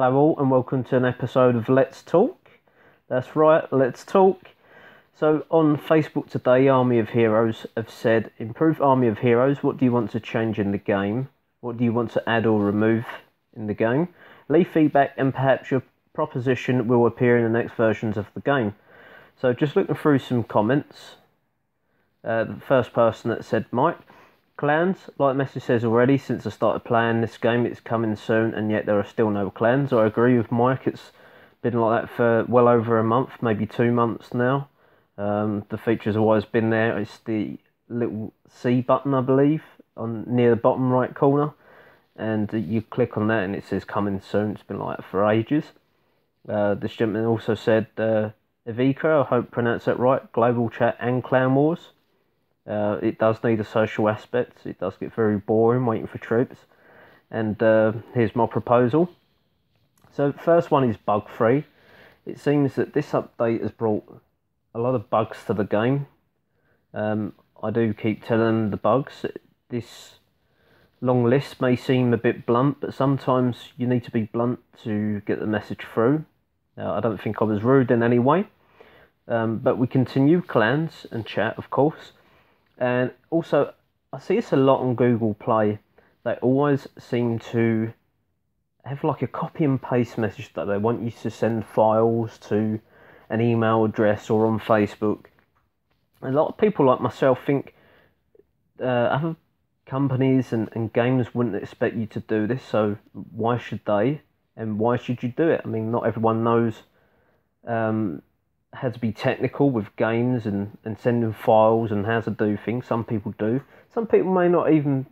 Hello all and welcome to an episode of Let's Talk. That's right, Let's Talk. So on Facebook today, Army of Heroes have said, improve Army of Heroes, what do you want to change in the game? What do you want to add or remove in the game? Leave feedback and perhaps your proposition will appear in the next versions of the game. So just looking through some comments. The first person that said, Mike, clans, like the message says already, since I started playing this game, it's coming soon and yet there are still no clans. I agree with Mike, it's been like that for well over a month, maybe 2 months now. The feature's always been there. It's the little C button, I believe, on near the bottom right corner, and you click on that and it says coming soon. It's been like that for ages. This gentleman also said, Evika, I hope I pronounced that right, global chat and clan wars. It does need a social aspect. It does get very boring waiting for troops. And here's my proposal. So the first one is bug free. It seems that this update has brought a lot of bugs to the game. I do keep telling them the bugs. This long list may seem a bit blunt, but sometimes you need to be blunt to get the message through. I don't think I was rude in any way. But we continue clans and chat, of course. And also, I see this a lot on Google Play. They always seem to have like a copy and paste message that they want you to send files to an email address or on Facebook. A lot of people like myself think other companies and games wouldn't expect you to do this, so why should they? And why should you do it? I mean, not everyone knows how to be technical with games and sending files and how to do things. Some people do. Some people may not even,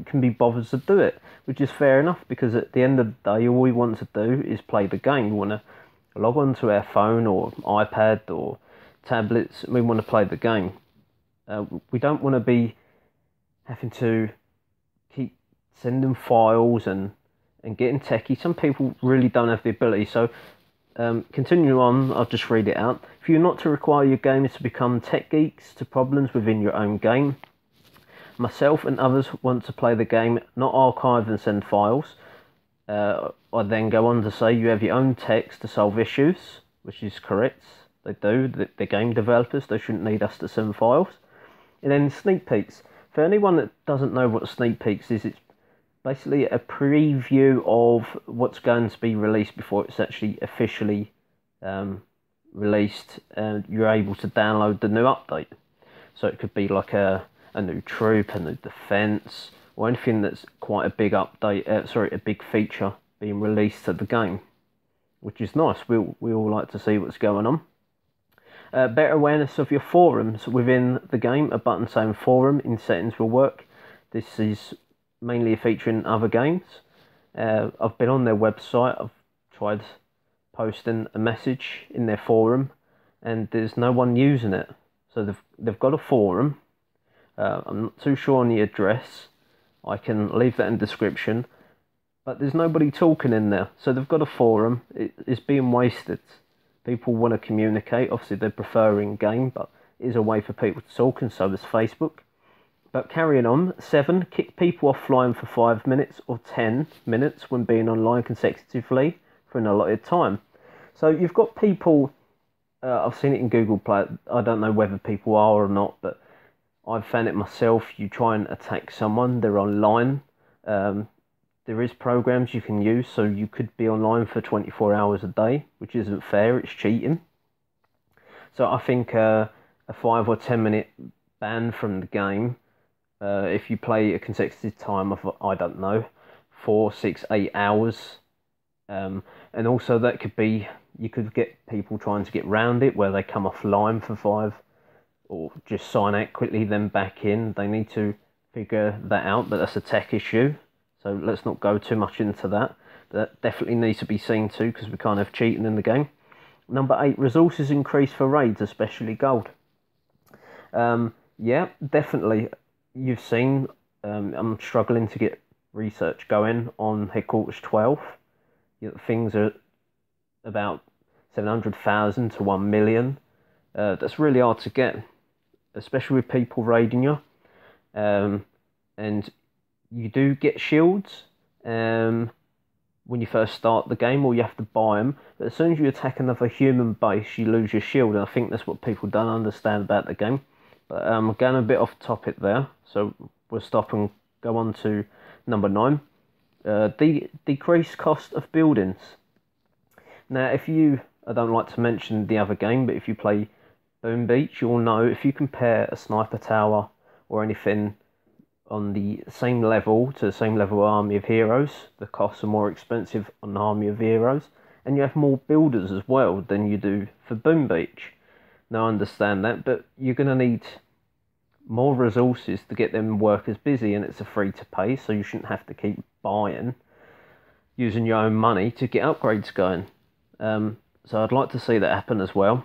can be bothered to do it, which is fair enough, because at the end of the day, all we want to do is play the game. We want to log on to our phone or iPad or tablets, and we want to play the game. We don't want to be having to keep sending files and getting techie. Some people really don't have the ability, so continuing on, I'll just read it out. For you not to require your gamers to become tech geeks to problems within your own game, myself and others want to play the game, not archive and send files. I then go on to say you have your own text to solve issues, which is correct. They do. They're game developers. They shouldn't need us to send files. And then sneak peeks. For anyone that doesn't know what sneak peeks is, it's basically a preview of what's going to be released before it's actually officially released, and you're able to download the new update. So it could be like a new troop, a new defense, or anything that's quite a big update, a big feature being released to the game, which is nice. We all like to see what's going on. Better awareness of your forums within the game. A button saying forum in settings will work. This is mainly a feature in other games. I've been on their website. I've tried posting a message in their forum, and there's no one using it. So they've got a forum. I'm not too sure on the address. I can leave that in the description, but there's nobody talking in there. So they've got a forum. It's being wasted. People want to communicate. Obviously, they're preferring game, but it is a way for people to talk, and so is Facebook. But carrying on, 7, kick people offline for 5 minutes or 10 minutes when being online consecutively for an allotted time. So you've got people, I've seen it in Google Play, I don't know whether people are or not, but I've found it myself. You try and attack someone, they're online. There is programs you can use, so you could be online for 24 hours a day, which isn't fair, it's cheating. So I think a 5 or 10 minute ban from the game, if you play a consecutive time of, I don't know, 4, 6, 8 hours. And also that could be, you could get people trying to get round it, where they come offline for 5, or just sign out quickly, then back in. They need to figure that out, but that's a tech issue. So let's not go too much into that. That definitely needs to be seen to, because we can't have cheating in the game. Number 8, resources increase for raids, especially gold. Yeah, definitely. You've seen, I'm struggling to get research going on Headquarters 12. Things are about 700,000 to 1 million. That's really hard to get, especially with people raiding you. And you do get shields. when you first start the game, or you have to buy them. But as soon as you attack another human base, you lose your shield, and I think that's what people don't understand about the game. But I'm going a bit off topic there, so we'll stop and go on to number 9. The decreased cost of buildings. Now, I don't like to mention the other game, but if you play Boom Beach, you'll know if you compare a sniper tower or anything on the same level to the same level of Army of Heroes, the costs are more expensive on Army of Heroes, and you have more builders as well than you do for Boom Beach. Now, I understand that, but you're going to need more resources to get them workers busy, and it's a free to pay, so you shouldn't have to keep buying, using your own money to get upgrades going. So I'd like to see that happen as well.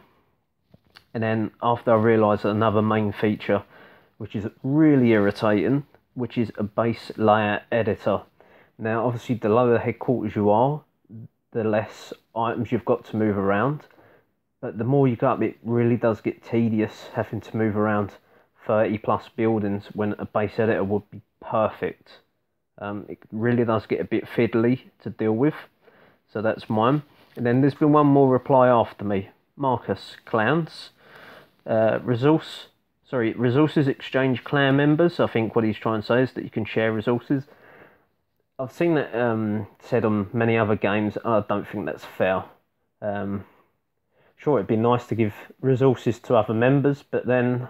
And then after I realised another main feature, which is really irritating, which is a base layout editor. Now, obviously, the lower headquarters you are, the less items you've got to move around. But the more you go up, it really does get tedious having to move around 30 plus buildings when a base editor would be perfect. It really does get a bit fiddly to deal with. So that's mine. And then there's been one more reply after me. Marcus, clowns. Resources exchange clan members. I think what he's trying to say is that you can share resources. I've seen that said on many other games. I don't think that's fair. Sure, it'd be nice to give resources to other members, but then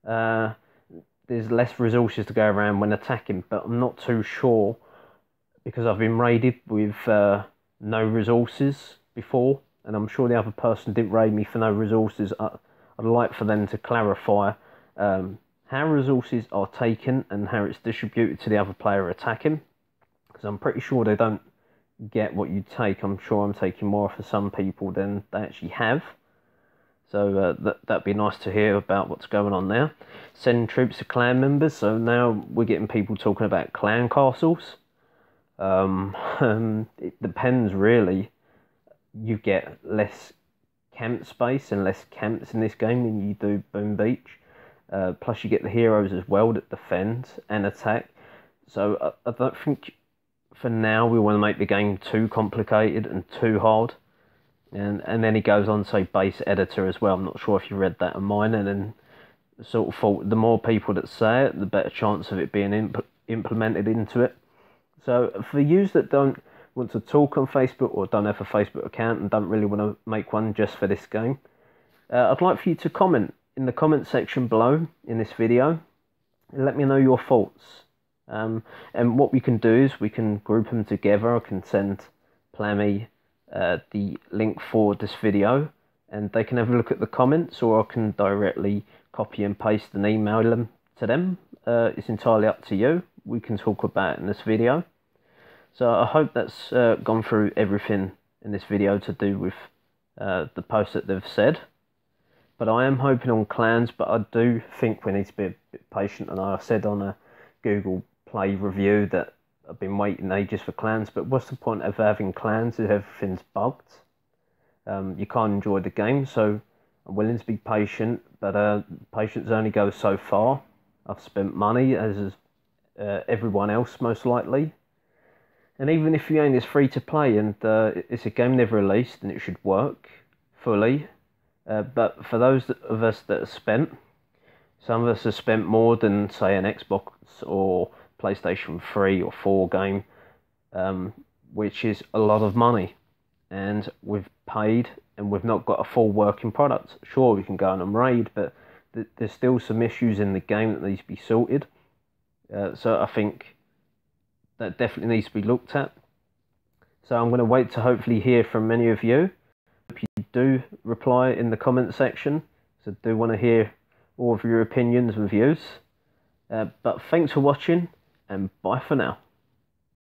there's less resources to go around when attacking. But I'm not too sure, because I've been raided with no resources before, and I'm sure the other person didn't raid me for no resources. I'd like for them to clarify how resources are taken and how it's distributed to the other player attacking, because I'm pretty sure they don't get what you take. I'm sure I'm taking more for some people than they actually have. So that'd be nice to hear about what's going on there. Send troops to clan members. So now we're getting people talking about clan castles. It depends really. You get less camp space and less camps in this game than you do Boom Beach. Plus you get the heroes as well that defend and attack. So I don't think for now we want to make the game too complicated and too hard. And then he goes on to say base editor as well. I'm not sure if you read that on mine, and then sort of thought the more people that say it, the better chance of it being implemented into it. So for you that don't want to talk on Facebook or don't have a Facebook account and don't really want to make one just for this game, I'd like for you to comment in the comment section below in this video and let me know your thoughts. And what we can do is we can group them together. I can send Plammy the link for this video and they can have a look at the comments, or I can directly copy and paste and email them to them. It's entirely up to you. We can talk about it in this video. So I hope that's gone through everything in this video to do with the post that they've said. But I am hoping on clans, but I do think we need to be a bit patient. And I said on a Google Play review that I've been waiting ages for clans, but what's the point of having clans if everything's bugged? You can't enjoy the game, so I'm willing to be patient, but patience only goes so far. I've spent money, as everyone else most likely. And even if the game is free to play and it's a game never released and it should work fully, but for those of us that have spent, some of us have spent more than say an Xbox or PlayStation 3 or 4 game, which is a lot of money, and we've paid and we've not got a full working product. Sure, we can go on and raid, but there's still some issues in the game that needs to be sorted. So I think that definitely needs to be looked at. So I'm going to wait to hopefully hear from many of you. If you do reply in the comment section, so I do want to hear all of your opinions and views. But thanks for watching, and bye for now.